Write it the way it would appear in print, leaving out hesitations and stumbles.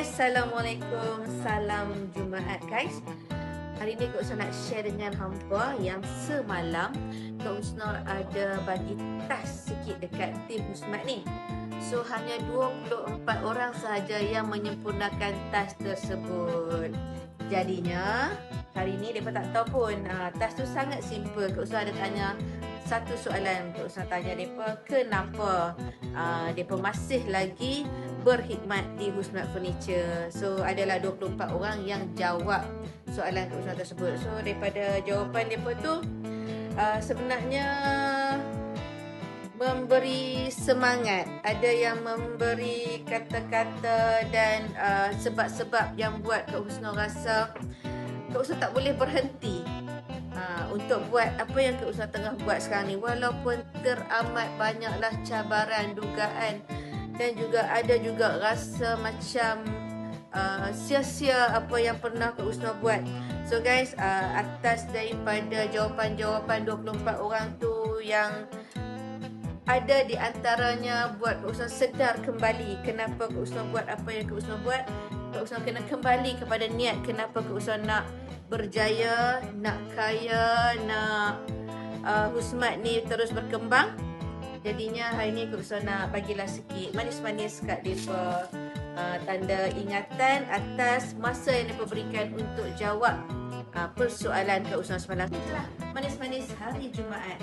guys, Assalamualaikum, salam Jumaat guys. Hari ni Kak Usna nak share dengan hampa yang semalam Kak Usna ada bagi tas sikit dekat tim Husmat ni. So hanya 24 orang sahaja yang menyempurnakan tas tersebut. Jadinya hari ni mereka tak tahu pun tas tu sangat simple. Kak Usna ada tanya satu soalan. Kak Usna tanya mereka kenapa mereka masih lagi berkhidmat di Husmat Furniture. So adalah 24 orang yang jawab soalan Kak Usna tersebut. So daripada jawapan mereka tu sebenarnya memberi semangat. Ada yang memberi kata-kata dan sebab-sebab yang buat Kak Usna rasa Kak Usna tak boleh berhenti untuk buat apa yang Kak Usna tengah buat sekarang ni. Walaupun teramat banyaklah cabaran, dugaan dan juga ada juga rasa macam sia-sia apa yang pernah Kak Usna buat. So guys, atas daripada jawapan-jawapan 24 orang tu yang ada di antaranya buat Kak Usna sedar kembali kenapa Kak Usna buat apa yang Kak Usna buat. Kak Usna kena kembali kepada niat kenapa Kak Usna nak berjaya, nak kaya, nak Husmat ni terus berkembang. Jadinya hari ni Kak Usna nak bagilah sikit manis-manis kat mereka tanda ingatan atas masa yang mereka berikan untuk jawab persoalan Kak Usna semalam. Itulah manis-manis hari Jumaat.